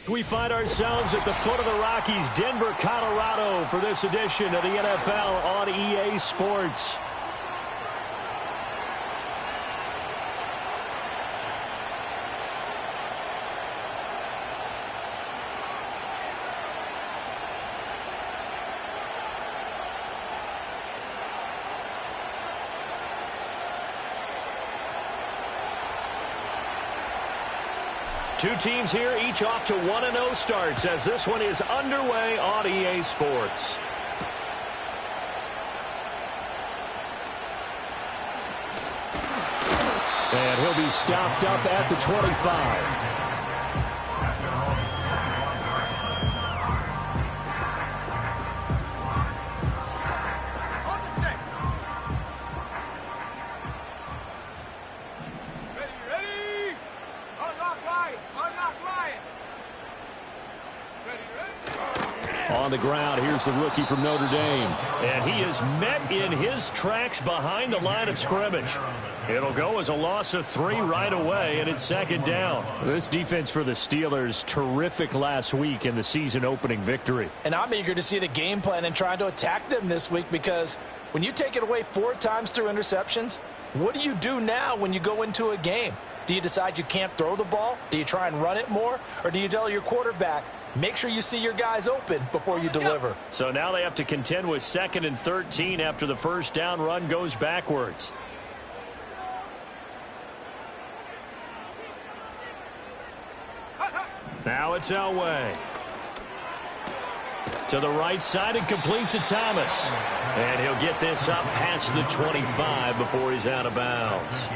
We find ourselves at the foot of the Rockies, Denver, Colorado, for this edition of the NFL on EA Sports. Two teams here, each off to 1-0 starts as this one is underway on EA Sports. And he'll be stopped up at the 25. On the ground, here's the rookie from Notre Dame. And he is met in his tracks behind the line of scrimmage. It'll go as a loss of 3 right away, and it's second down. This defense for the Steelers, terrific last week in the season-opening victory. And I'm eager to see the game plan and trying to attack them this week, because when you take it away 4 times through interceptions, what do you do now when you go into a game? Do you decide you can't throw the ball? Do you try and run it more? Or do you tell your quarterback, make sure you see your guys open before you deliver? So now they have to contend with 2nd and 13 after the first down run goes backwards. Now it's Elway. To the right side and complete to Thomas. And he'll get this up past the 25 before he's out of bounds.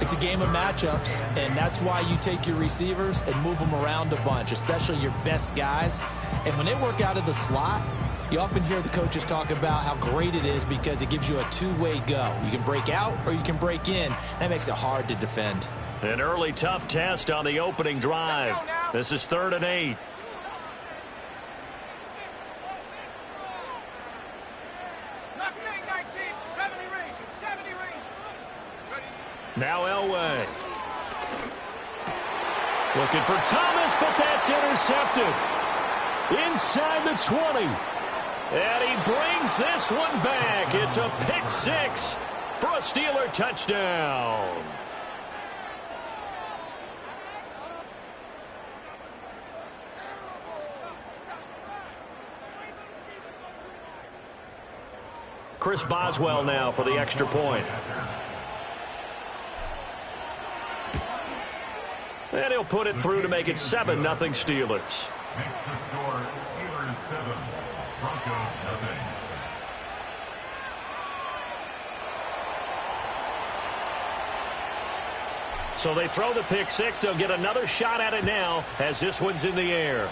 It's a game of matchups, and that's why you take your receivers and move them around a bunch, especially your best guys. And when they work out of the slot, you often hear the coaches talk about how great it is because it gives you a two-way go. You can break out or you can break in. That makes it hard to defend. An early tough test on the opening drive. This is 3rd and 8. Now Elway. Looking for Thomas, but that's intercepted. Inside the 20. And he brings this one back. It's a pick 6 for a Steeler touchdown. Chris Boswell now for the extra point. And he'll put it through to make it 7-0 Steelers. Makes the score Steelers 7, Broncos nothing. So they throw the pick 6. They'll get another shot at it now as this one's in the air.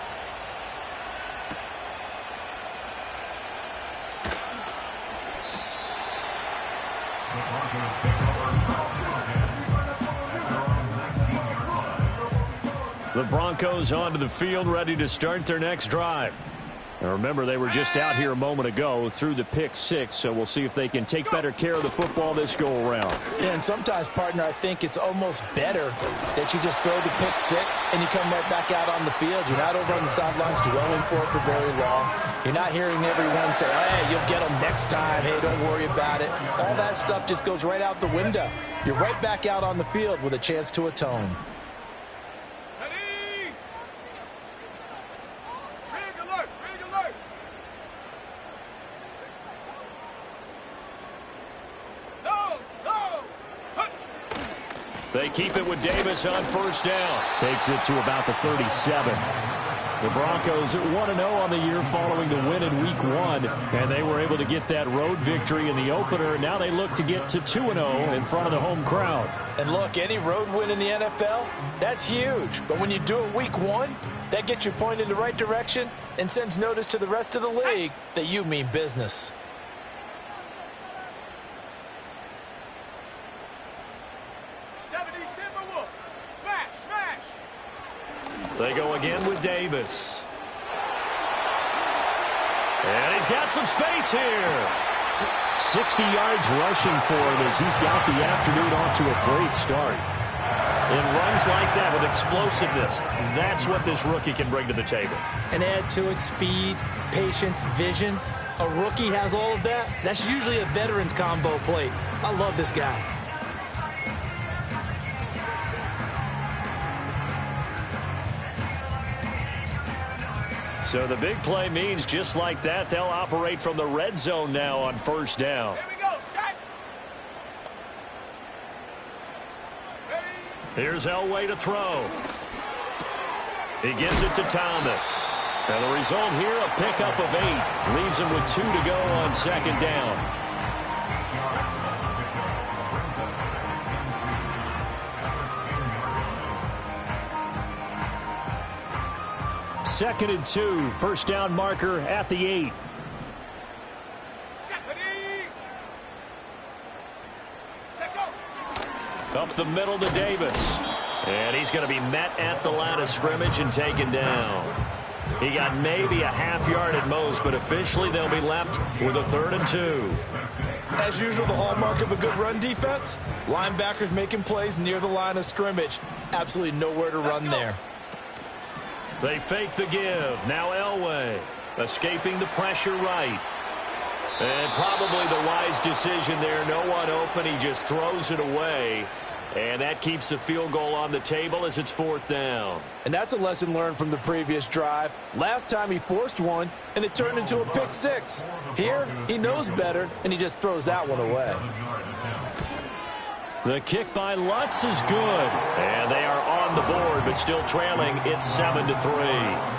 The Broncos pick over The Broncos onto the field, ready to start their next drive. Now remember, they were just out here a moment ago through the pick 6, so we'll see if they can take better care of the football this go-around. Yeah, and sometimes, partner, I think it's almost better that you just throw the pick 6 and you come right back out on the field. You're not over on the sidelines dwelling for it for very long. You're not hearing everyone say, hey, you'll get them next time. Hey, don't worry about it. All that stuff just goes right out the window. You're right back out on the field with a chance to atone. They keep it with Davis on first down. Takes it to about the 37. The Broncos at 1-0 on the year following the win in Week 1. And they were able to get that road victory in the opener. Now they look to get to 2-0 in front of the home crowd. And look, any road win in the NFL, that's huge. But when you do it Week 1, that gets you pointed in the right direction and sends notice to the rest of the league that you mean business. They go again with Davis. And he's got some space here. 60 yards rushing for him as he's got the afternoon off to a great start. In runs like that with explosiveness, that's what this rookie can bring to the table. And add to it speed, patience, vision. A rookie has all of that. That's usually a veteran's combo plate. I love this guy. So the big play means just like that, they'll operate from the red zone now on first down. Here we go, shot. Here's Elway to throw. He gives it to Thomas. And the result here, a pickup of 8. Leaves him with 2 to go on second down. Second and 2, first down marker at the 8. Up the middle to Davis. And he's going to be met at the line of scrimmage and taken down. He got maybe a half yard at most, but officially they'll be left with a 3rd and 2. As usual, the hallmark of a good run defense, linebackers making plays near the line of scrimmage. Absolutely nowhere to run there. They fake the give. Now Elway escaping the pressure right. And probably the wise decision there. No one open. He just throws it away. And that keeps the field goal on the table as it's 4th down. And that's a lesson learned from the previous drive. Last time he forced one, and it turned into a pick 6. Here, he knows better, and he just throws that one away. The kick by Lutz is good. And they are on the board, but still trailing. It's 7-3.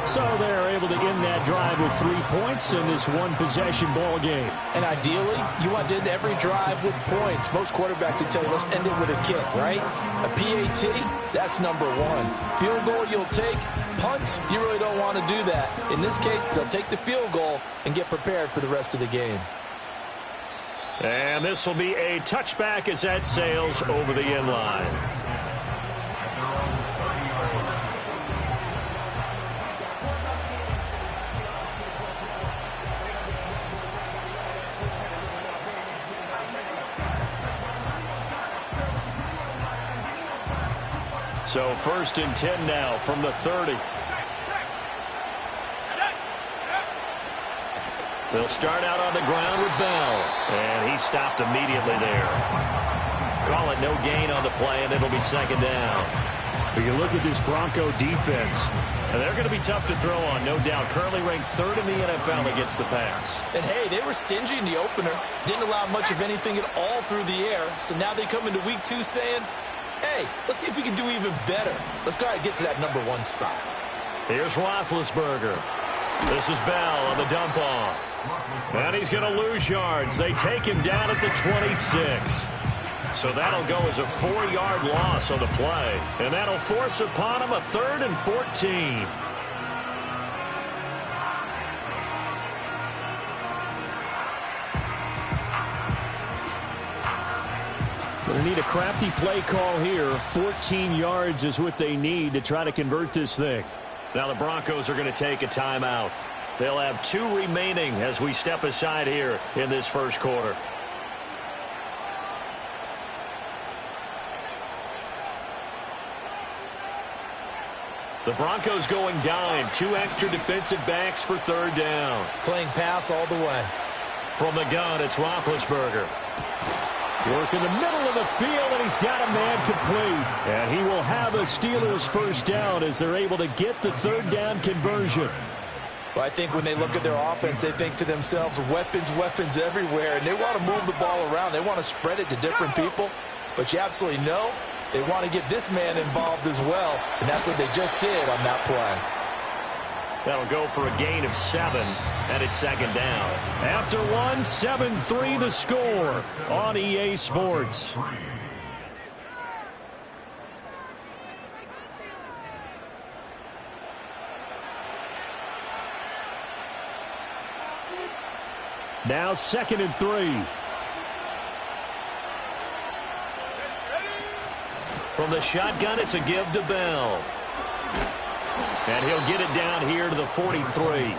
So they're able to end that drive with 3 points in this one-possession ball game. And ideally, you want to end every drive with points. Most quarterbacks would tell you, let's end it with a kick, right? A PAT, that's number 1. Field goal you'll take. Punts, you really don't want to do that. In this case, they'll take the field goal and get prepared for the rest of the game. And this will be a touchback as that sails over the end line. So 1st and 10 now from the 30. They'll start out on the ground with Bell. And he stopped immediately there. Call it no gain on the play, and it'll be 2nd down. But you look at this Bronco defense, and they're going to be tough to throw on, no doubt. Currently ranked 3rd in the NFL against the pass. And, hey, they were stingy in the opener. Didn't allow much of anything at all through the air. So now they come into week 2 saying, hey, let's see if we can do even better. Let's go ahead and get to that number 1 spot. Here's Roethlisberger. This is Bell on the dump off. And he's going to lose yards. They take him down at the 26. So that'll go as a 4-yard loss on the play. And that'll force upon him a 3rd and 14. They need a crafty play call here. 14 yards is what they need to try to convert this thing. Now the Broncos are going to take a timeout. They'll have 2 remaining as we step aside here in this first quarter. The Broncos going dime. 2 extra defensive backs for 3rd down. Playing pass all the way. From the gun, it's Roethlisberger. Work in the middle of the field, and he's got a man complete. And he will have a Steelers first down as they're able to get the 3rd down conversion. Well, I think when they look at their offense, they think to themselves, weapons, weapons everywhere. And they want to move the ball around. They want to spread it to different people. But you absolutely know they want to get this man involved as well. And that's what they just did on that play. That'll go for a gain of 7, and it's 2nd down. After 1, 7-3 the score on EA Sports. Now 2nd and 3. From the shotgun, it's a give to Bell. And he'll get it down here to the 43.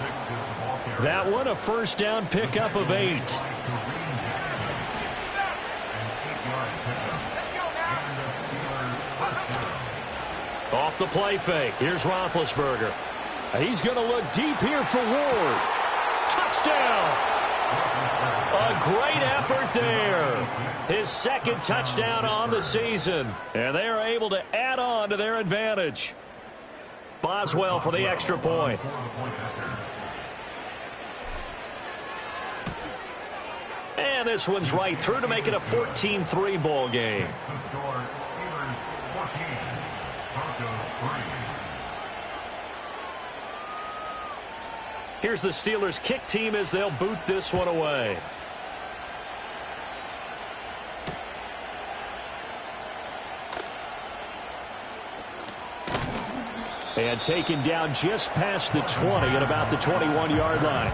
That one a first down pickup of 8. Off the play fake. Here's Roethlisberger. He's going to look deep here for Ward. Touchdown! A great effort there. His second touchdown on the season. And they are able to add on to their advantage. Boswell for the extra point. And this one's right through to make it a 14-3 ball game. Here's the Steelers' kick team as they'll boot this one away. And taken down just past the 20 at about the 21-yard line.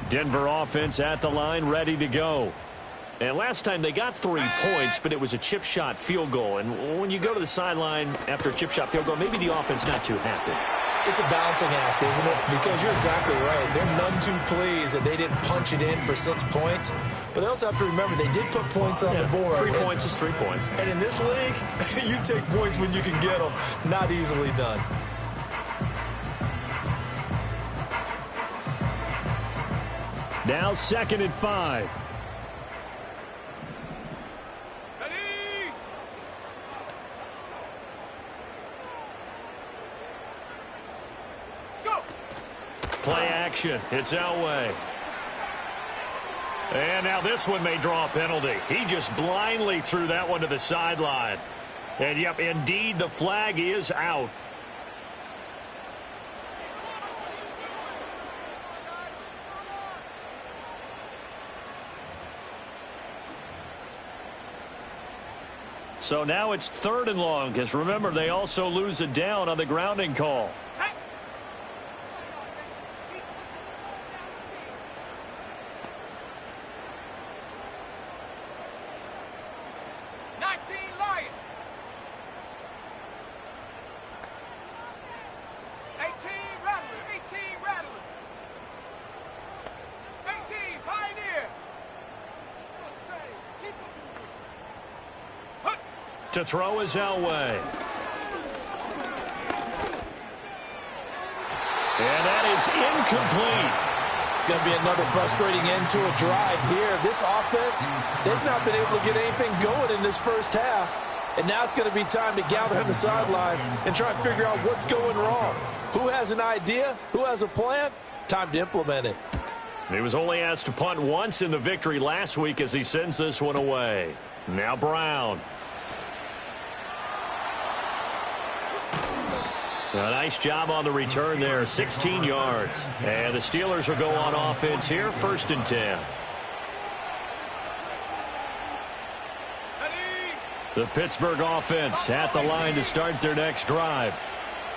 Denver offense at the line, ready to go. And last time they got 3 points, but it was a chip shot field goal. And when you go to the sideline after a chip shot field goal, maybe the offense not too happy. It's a balancing act, isn't it? Because you're exactly right. They're none too pleased that they didn't punch it in for 6 points. But they also have to remember they did put points on the board. 3 points is 3 points. And in this league, you take points when you can get them. Not easily done. Now 2nd and 5. Play action. It's Elway. And now this one may draw a penalty. He just blindly threw that one to the sideline. And, yep, indeed, the flag is out. So now it's 3rd and long, because remember, they also lose a down on the grounding call. To throw is Elway. And that is incomplete. It's going to be another frustrating end to a drive here. This offense, they've not been able to get anything going in this first half. And now it's going to be time to gather on the sidelines and try and figure out what's going wrong. Who has an idea? Who has a plan? Time to implement it. He was only asked to punt once in the victory last week as he sends this one away. Now Brown. A nice job on the return there, 16 yards. And the Steelers will go on offense here, 1st and 10. The Pittsburgh offense at the line to start their next drive.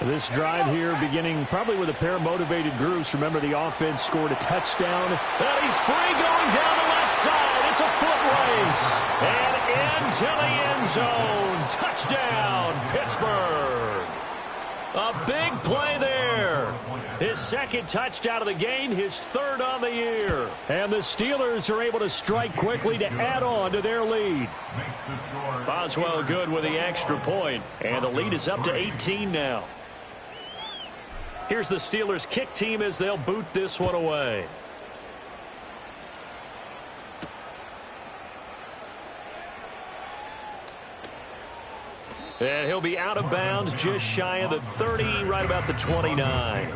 This drive here beginning probably with a pair of motivated groups. Remember, the offense scored a touchdown. And he's free going down the left side. It's a foot race. And into the end zone. Touchdown, Pittsburgh. A big play there. His 2nd touchdown of the game, his 3rd on the year. And the Steelers are able to strike quickly to add on to their lead. Boswell good with the extra point. And the lead is up to 18 now. Here's the Steelers kick team as they'll boot this one away. And he'll be out of bounds just shy of the 30, right about the 29.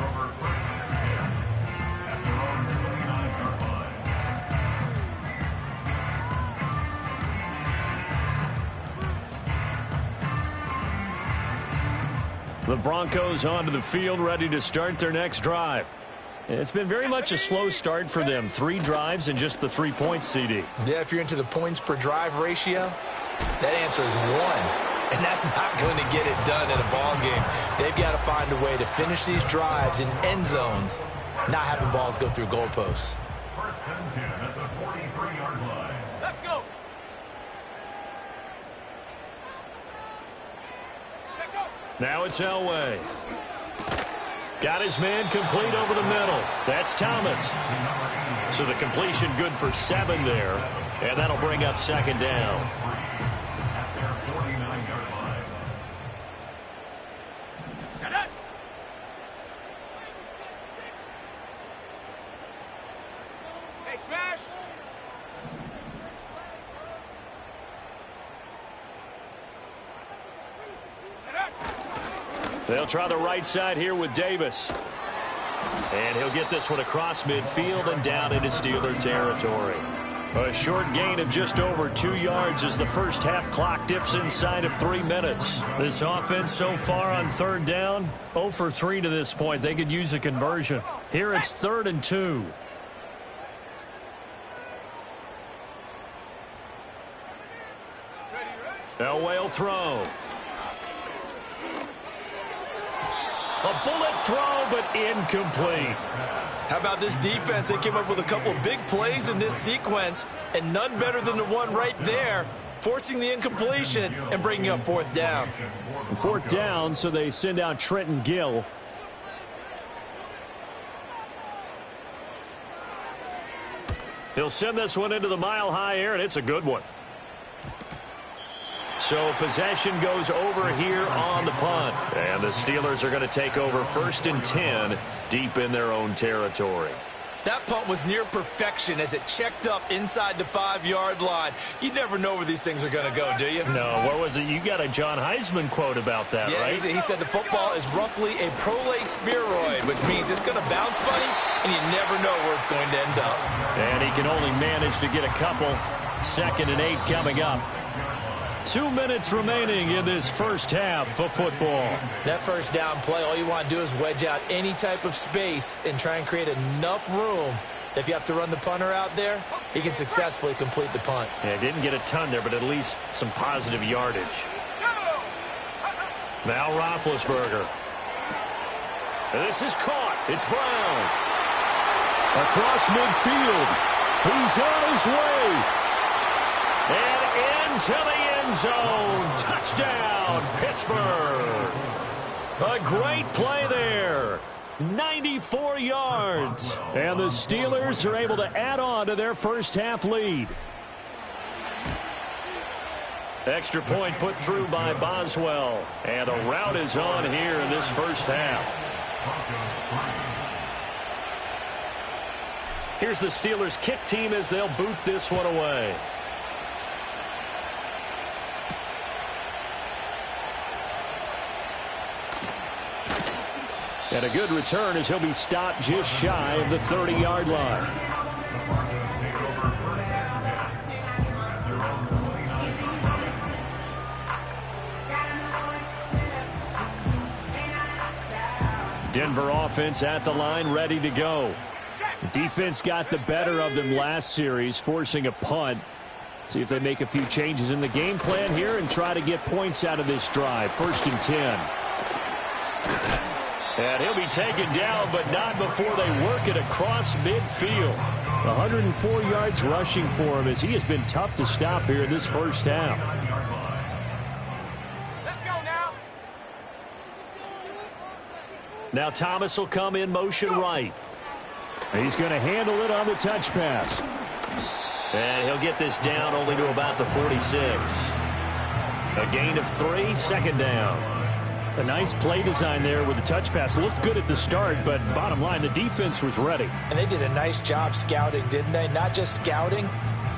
The Broncos onto the field, ready to start their next drive. It's been very much a slow start for them. 3 drives and just the 3 points, CD. Yeah, if you're into the points per drive ratio, that answer is 1. And that's not going to get it done in a ball game. They've got to find a way to finish these drives in end zones, not having balls go through goalposts. 1st and 10 at the 43-yard line. Let's go. Now it's Elway. Got his man complete over the middle. That's Thomas. So the completion good for 7 there. And that'll bring up second down. At their 49-yard line. Hey, smash! They'll try the right side here with Davis. And he'll get this one across midfield and down into Steeler territory. A short gain of just over 2 yards as the first half clock dips inside of 3 minutes. This offense so far on third down, 0 for 3 to this point. They could use a conversion. Here it's 3rd and 2. Elway will throw. A bullet throw, but incomplete. How about this defense? They came up with a couple of big plays in this sequence, and none better than the one right there, forcing the incompletion and bringing up 4th down. 4th down, so they send out Trenton Gill. He'll send this one into the mile-high air, and it's a good one. So possession goes over here on the punt. And the Steelers are going to take over 1st and 10 deep in their own territory. That punt was near perfection as it checked up inside the 5-yard line. You never know where these things are going to go, do you? No, what was it? You got a John Heisman quote about that, yeah, right? He said the football is roughly a prolate spheroid, which means it's going to bounce funny, and you never know where it's going to end up. And he can only manage to get a couple. 2nd and 8 coming up. 2 minutes remaining in this first half of football. That first down play, all you want to do is wedge out any type of space and try and create enough room. If you have to run the punter out there, he can successfully complete the punt. Yeah, didn't get a ton there, but at least some positive yardage. Now Roethlisberger. This is caught. It's Brown. Across midfield. He's on his way. And into the end zone. Touchdown, Pittsburgh. A great play there. 94 yards. And the Steelers are able to add on to their first half lead. Extra point put through by Boswell. And a rout is on here in this first half. Here's the Steelers kick team as they'll boot this one away. And a good return as he'll be stopped just shy of the 30-yard line. Denver offense at the line, ready to go. Defense got the better of them last series, forcing a punt. See if they make a few changes in the game plan here and try to get points out of this drive. 1st and 10. And he'll be taken down, but not before they work it across midfield. 104 yards rushing for him as he has been tough to stop here in this first half. Let's go now. Now Thomas will come in motion right. He's going to handle it on the touch pass. And he'll get this down only to about the 46. A gain of 3, 2nd down. A nice play design there with the touch pass. Looked good at the start, but bottom line, the defense was ready. And they did a nice job scouting, didn't they? Not just scouting,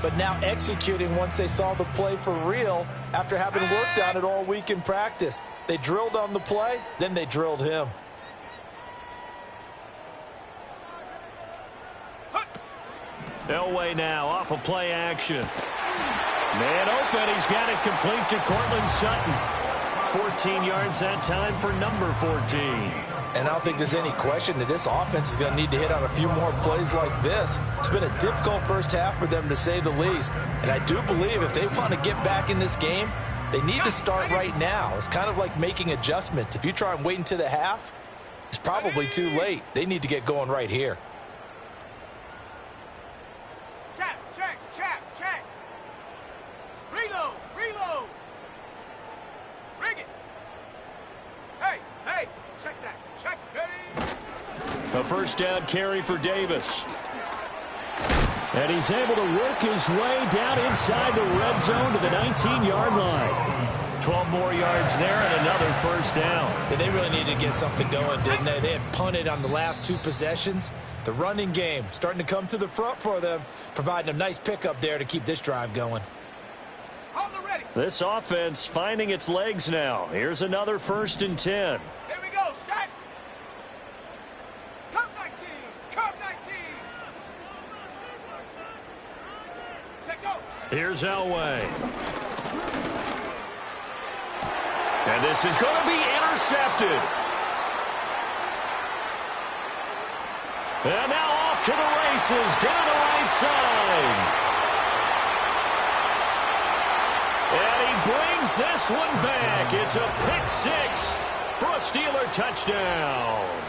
but now executing once they saw the play for real after having worked on it all week in practice. They drilled on the play, then they drilled him. Elway now off of play action. Man open. He's got it complete to Courtland Sutton. 14 yards that time for number 14. And I don't think there's any question that this offense is going to need to hit on a few more plays like this. It's been a difficult first half for them, to say the least. And I do believe if they want to get back in this game, they need to start right now. It's kind of like making adjustments. If you try and wait until the half, it's probably too late. They need to get going right here. Check, check, check, check. Reload, reload. Rig it. Hey, hey, check that. Check, ready. A first down carry for Davis. And he's able to work his way down inside the red zone to the 19-yard line. 12 more yards there and another first down. Yeah, they really needed to get something going, didn't they? They had punted on the last 2 possessions. The running game starting to come to the front for them, providing a nice pickup there to keep this drive going. Hold the ready. This offense finding its legs now. Here's another 1st and 10. Here we go. Set. Come 19. Come 19. Take go. Here's Elway. And this is going to be intercepted. And now off to the races down the right side. And he brings this one back. It's a pick 6 for a Steeler touchdown.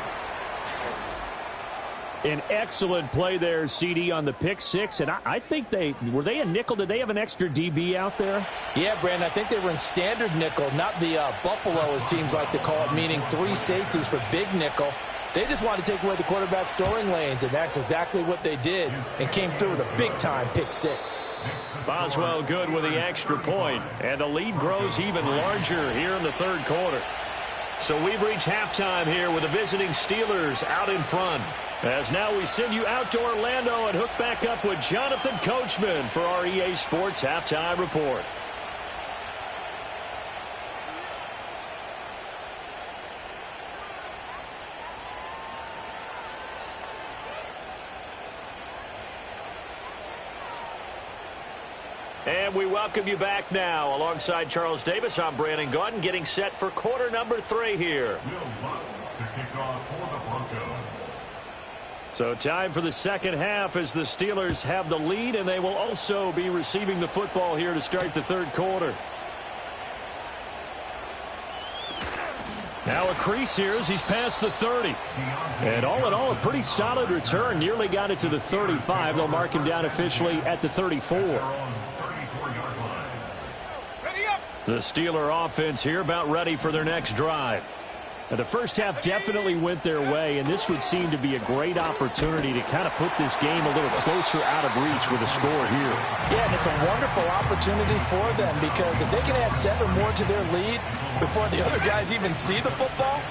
An excellent play there, CD, on the pick 6. And I think were they a nickel? Did they have an extra DB out there? Yeah, Brandon, I think they were in standard nickel, not the Buffalo, as teams like to call it, meaning 3 safeties for big nickel. They just wanted to take away the quarterback's throwing lanes, and that's exactly what they did and came through with a big-time pick 6. Boswell good with the extra point, and the lead grows even larger here in the third quarter. So we've reached halftime here with the visiting Steelers out in front. As now we send you out to Orlando and hook back up with Jonathan Coachman for our EA Sports Halftime Report. And we welcome you back now. Alongside Charles Davis, I'm Brandon Gaudin, getting set for quarter number 3 here. Will Lutz to kick off for the Broncos. So time for the second half as the Steelers have the lead, and they will also be receiving the football here to start the third quarter. Now a crease here as he's past the 30. And all in all, a pretty solid return. Nearly got it to the 35. They'll mark him down officially at the 34. The Steeler offense here about ready for their next drive. Now, the first half definitely went their way, and this would seem to be a great opportunity to kind of put this game a little closer out of reach with a score here. Yeah, and it's a wonderful opportunity for them because if they can add 7 more to their lead before the other guys even see the football,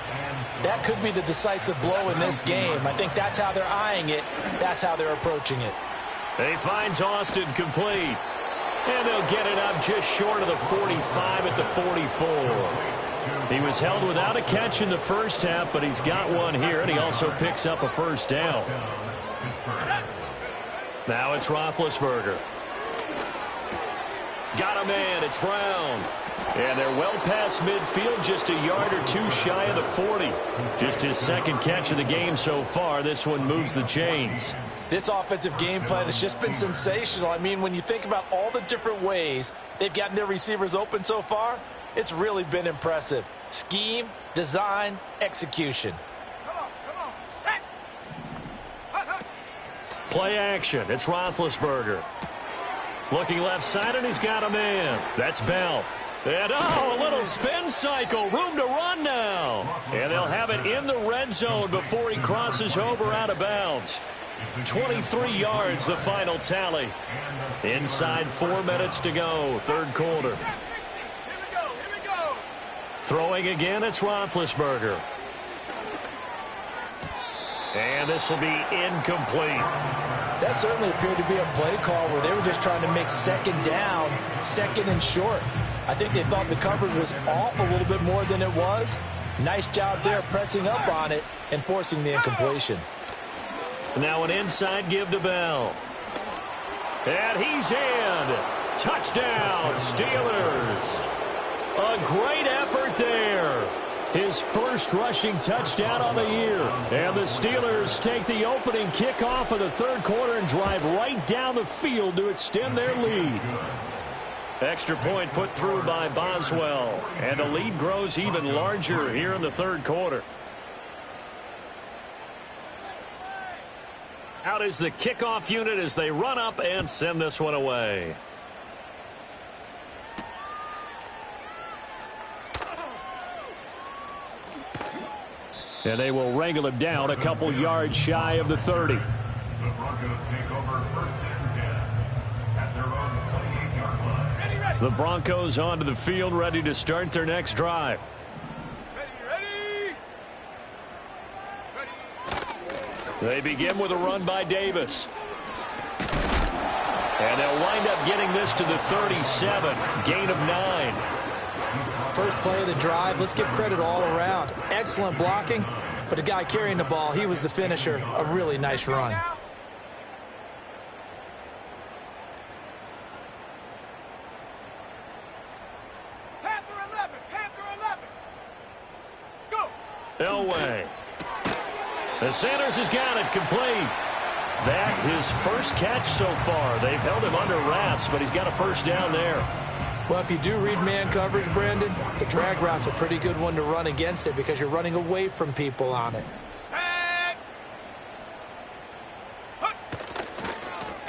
that could be the decisive blow in this game. I think that's how they're eyeing it. That's how they're approaching it. He finds Austin complete. And they'll get it up just short of the 45 at the 44. He was held without a catch in the first half, but he's got one here, and he also picks up a first down. Now it's Roethlisberger. Got a man. It's Brown. And they're well past midfield, just a yard or 2 shy of the 40. Just his second catch of the game so far. This one moves the chains. This offensive game plan has just been sensational. I mean, when you think about all the different ways they've gotten their receivers open so far, it's really been impressive. Scheme, design, execution. Come on, set. Hut, hut. Play action. It's Roethlisberger. Looking left side, and he's got a man. That's Bell. And, a little spin cycle. Room to run now. And they'll have it in the red zone before he crosses over out of bounds. 23 yards, the final tally. Inside 4 minutes to go, third quarter. Here we go. Throwing again, it's Roethlisberger. And this will be incomplete. That certainly appeared to be a play call where they were just trying to make second down, second and short. I think they thought the coverage was off a little bit more than it was. Nice job there pressing up on it and forcing the incompletion. Now an inside give to Bell. And he's in. Touchdown, Steelers. A great effort there. His first rushing touchdown on the year. And the Steelers take the opening kickoff of the third quarter and drive right down the field to extend their lead. Extra point put through by Boswell. And the lead grows even larger here in the third quarter. Out is the kickoff unit as they run up and send this one away. And they will wrangle him down a couple yards shy of the 30. The Broncos take over 1st and 10 at their own 28-yard line. Ready, ready. The Broncos onto the field, ready to start their next drive. Ready, ready. Ready. They begin with a run by Davis. And they'll wind up getting this to the 37. Gain of 9. First play of the drive, let's give credit all around. Excellent blocking, but the guy carrying the ball, he was the finisher. A really nice run. Panther 11, Panther 11. Go. Elway. The Sanders has got it complete. That his first catch so far. They've held him under wraps, but he's got a first down there. Well, if you do read man coverage, Brandon, the drag route's a pretty good one to run against it because you're running away from people on it. Set. Hut.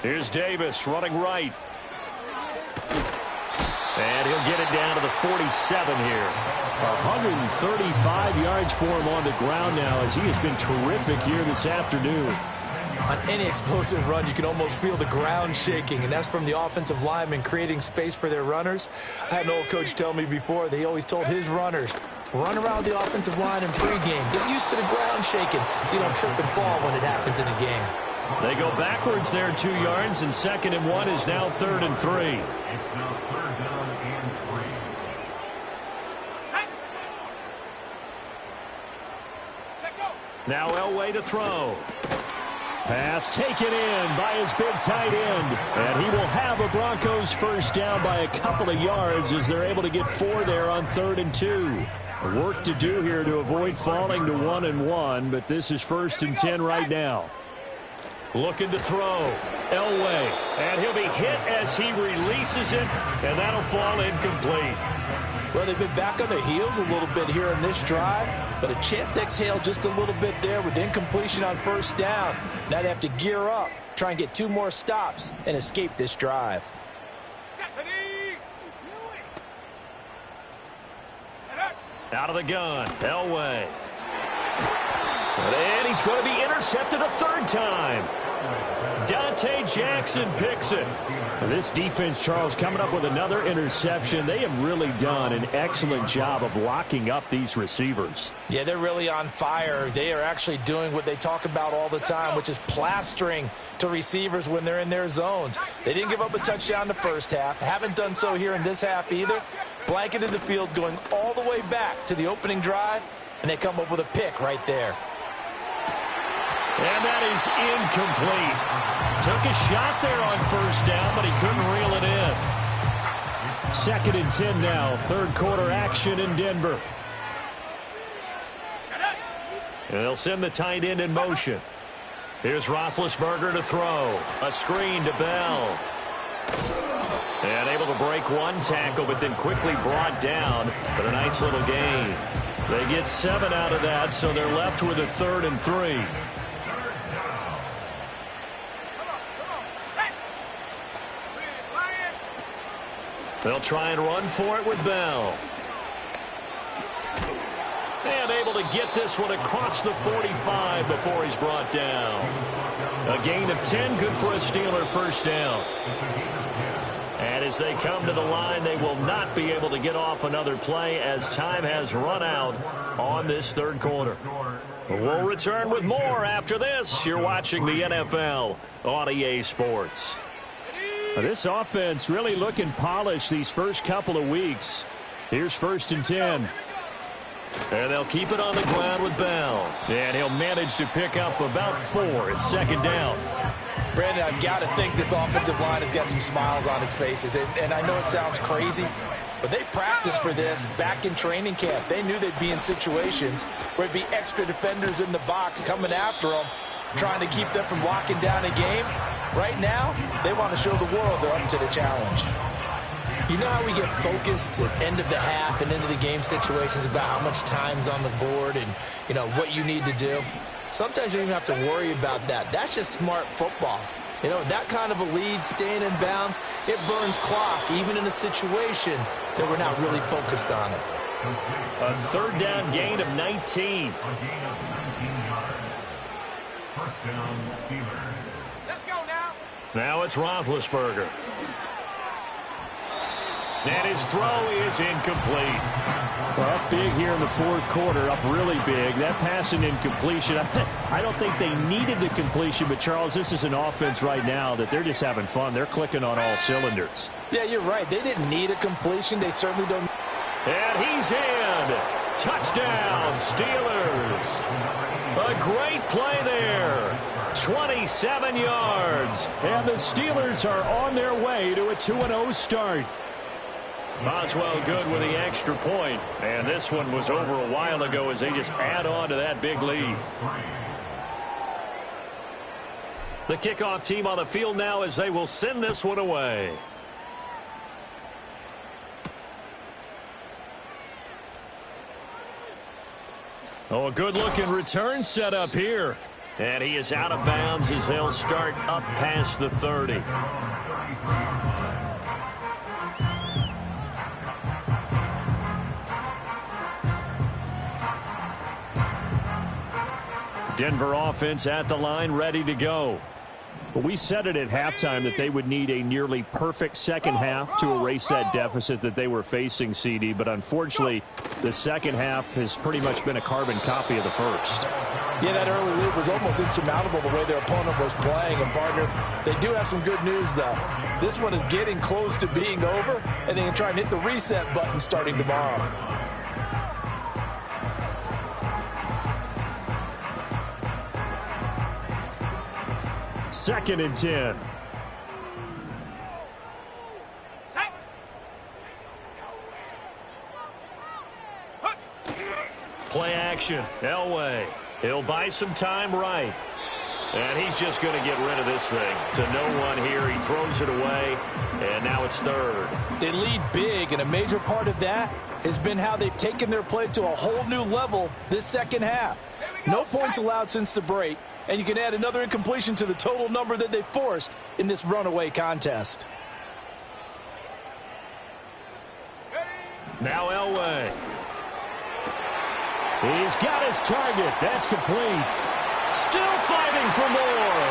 Here's Davis running right. And he'll get it down to the 47 here. 135 yards for him on the ground now as he has been terrific here this afternoon. On any explosive run, you can almost feel the ground shaking, and that's from the offensive linemen creating space for their runners. I had an old coach tell me before, they always told his runners, run around the offensive line in pregame. Get used to the ground shaking so you don't trip and fall when it happens in a game. They go backwards there 2 yards, and 2nd and 1 is now 3rd and 3. It's now 3rd down and 3. Set. Set, go. Now Elway to throw. Pass taken in by his big tight end. And he will have a Broncos first down by a couple of yards as they're able to get 4 there on 3rd and 2. Work to do here to avoid falling to 1 and 1, but this is 1st and 10 right now. Looking to throw. Elway. And he'll be hit as he releases it, and that'll fall incomplete. Well, they've been back on their heels a little bit here in this drive, but a chance to exhale just a little bit there with incompletion on first down. Now they have to gear up, try and get 2 more stops, and escape this drive. Set. Ready. Out of the gun. Elway. And he's going to be intercepted a 3rd time. Dante Jackson picks it. This defense, Charles, coming up with another interception. They have really done an excellent job of locking up these receivers. Yeah, they're really on fire. They are actually doing what they talk about all the time, which is plastering to receivers when they're in their zones. They didn't give up a touchdown the first half. Haven't done so here in this half either. Blanketed the field going all the way back to the opening drive, and they come up with a pick right there. And that is incomplete. Took a shot there on first down, but he couldn't reel it in. 2nd and 10 now. 3rd quarter action in Denver. And they'll send the tight end in motion. Here's Roethlisberger to throw. A screen to Bell. And able to break one tackle, but then quickly brought down. But a nice little gain. They get 7 out of that, so they're left with a 3rd and 3. They'll try and run for it with Bell. And able to get this one across the 45 before he's brought down. A gain of 10, good for a Steeler first down. And as they come to the line, they will not be able to get off another play as time has run out on this 3rd quarter. We'll return with more after this. You're watching the NFL on EA Sports. This offense really looking polished these first couple of weeks. Here's 1st and 10. And they'll keep it on the ground with Bell. And he'll manage to pick up about 4 at 2nd down. Brandon, I've got to think this offensive line has got some smiles on its faces. And I know it sounds crazy, but they practiced for this back in training camp. They knew they'd be in situations where it'd be extra defenders in the box coming after them, trying to keep them from locking down a game. Right now, they want to show the world they're up to the challenge. You know how we get focused at end of the half and into the game situations about how much time's on the board and, you know, what you need to do? Sometimes you don't even have to worry about that. That's just smart football. You know, that kind of a lead, staying in bounds, it burns clock, even in a situation that we're not really focused on it. A 3rd down gain of 19. First down, Steelers. Let's go now. Now it's Roethlisberger. And his throw is incomplete. Well, up big here in the fourth quarter, up really big. That pass and incompletion, I don't think they needed the completion, but Charles, this is an offense right now that they're just having fun. They're clicking on all cylinders. Yeah, you're right. They didn't need a completion. They certainly don't. And he's in. Touchdown, Steelers. A great play there. 27 yards. And the Steelers are on their way to a 2-0 start. Boswell good with the extra point. And this one was over a while ago as they just add on to that big lead. The kickoff team on the field now as they will send this one away. Oh, a good-looking return set up here. And he is out of bounds as they'll start up past the 30. Denver offense at the line, ready to go. We said it at halftime that they would need a nearly perfect second half to erase that deficit that they were facing, CD. But unfortunately, the second half has pretty much been a carbon copy of the first. Yeah, that early lead was almost insurmountable the way their opponent was playing. And, partner, they do have some good news, though. This one is getting close to being over, and they can try and hit the reset button starting tomorrow. Second and 10. Play action. Elway. He'll buy some time right. And he's just going to get rid of this thing. To no one here. He throws it away. And now it's third. They lead big, and a major part of that has been how they've taken their play to a whole new level this second half. No points allowed since the break. And you can add another incompletion to the total number that they forced in this runaway contest. Now Elway. He's got his target. That's complete. Still fighting for more.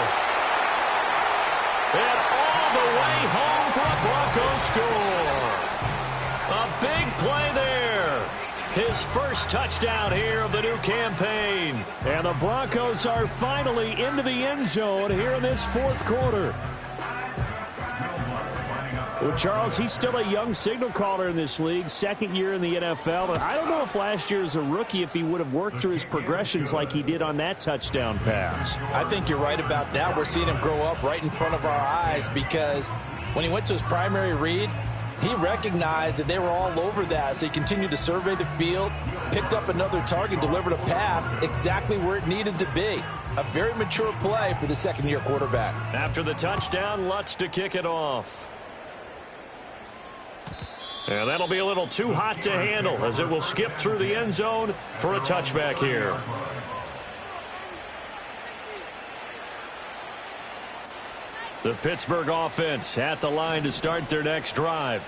And all the way home for a Broncos score. A big play there. His first touchdown here of the new campaign. And the Broncos are finally into the end zone here in this fourth quarter. Well, Charles, he's still a young signal caller in this league, second year in the NFL. And I don't know if last year as a rookie, if he would have worked through his progressions like he did on that touchdown pass. I think you're right about that. We're seeing him grow up right in front of our eyes because when he went to his primary read, he recognized that they were all over that, so he continued to survey the field, picked up another target, delivered a pass exactly where it needed to be. A very mature play for the second-year quarterback. After the touchdown, Lutz to kick it off. And that'll be a little too hot to handle as it will skip through the end zone for a touchback here. The Pittsburgh offense at the line to start their next drive.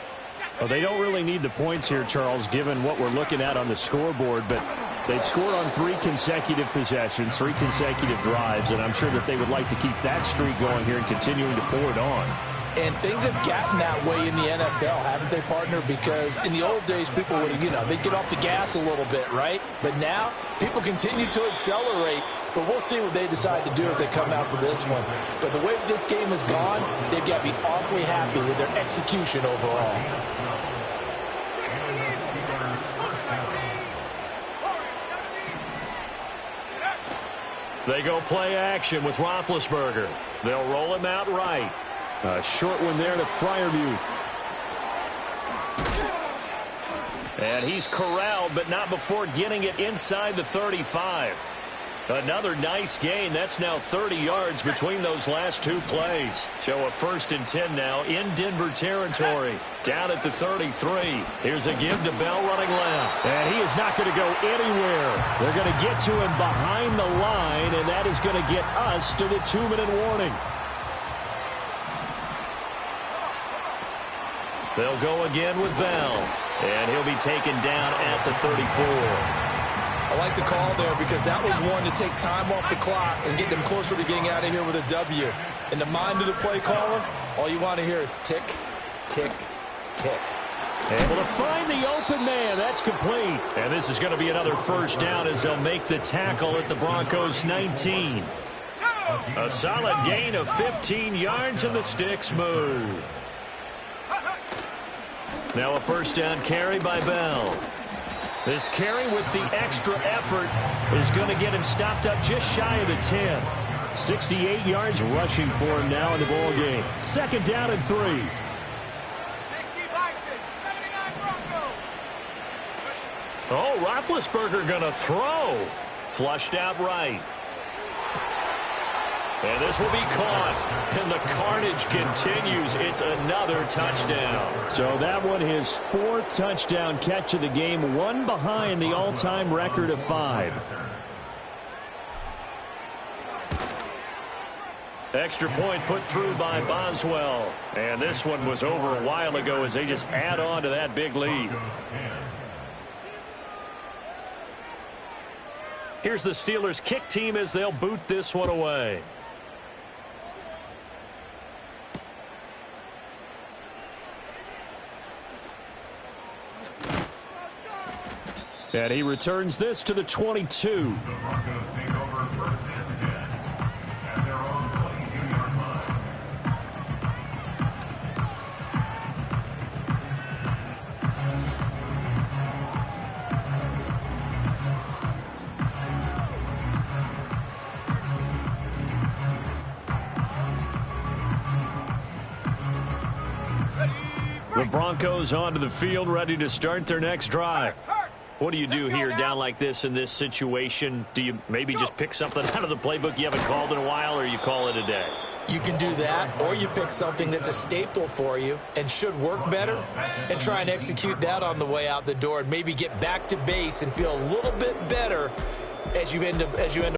Well, they don't really need the points here, Charles, given what we're looking at on the scoreboard, but they've scored on 3 consecutive possessions, 3 consecutive drives, and I'm sure that they would like to keep that streak going here and continuing to pour it on. And things have gotten that way in the NFL, haven't they, partner? Because in the old days, people would, they'd get off the gas a little bit, right? But now, people continue to accelerate. But we'll see what they decide to do as they come out for this one. But the way this game has gone, they've got to be awfully happy with their execution overall. They go play action with Roethlisberger. They'll roll him out right. A short one there to Freiermuth. And he's corralled, but not before getting it inside the 35. Another nice gain. That's now 30 yards between those last 2 plays. So a 1st and 10 now in Denver territory. Down at the 33. Here's a give to Bell running left. And he is not going to go anywhere. They're going to get to him behind the line, and that is going to get us to the 2-minute warning. They'll go again with Bell. And he'll be taken down at the 34. I like the call there because that was one to take time off the clock and get them closer to getting out of here with a W. In the mind of the play caller, all you want to hear is tick, tick, tick. Able to find the open man. That's complete. And this is going to be another first down as they'll make the tackle at the Broncos 19. A solid gain of 15 yards and the sticks move. Now a first down carry by Bell. This carry with the extra effort is going to get him stopped up just shy of the 10. 68 yards rushing for him now in the ball game. Second down and 3. 60 Bison, 79 Broncos. Oh, Roethlisberger going to throw. Flushed out right. And this will be caught. And the carnage continues. It's another touchdown. So that one his 4th touchdown catch of the game, one behind the all-time record of 5. Extra point put through by Boswell. And this one was over a while ago as they just add on to that big lead. Here's the Steelers' kick team as they'll boot this one away. And he returns this to the 22. The Broncos take over first and 10 at their own 22-yard line. The Broncos onto the field, ready to start their next drive. What do you do here down like this in this situation? Do you maybe just pick something out of the playbook you haven't called in a while, or you call it a day? You can do that, or you pick something that's a staple for you and should work better and try and execute that on the way out the door and maybe get back to base and feel a little bit better as you end up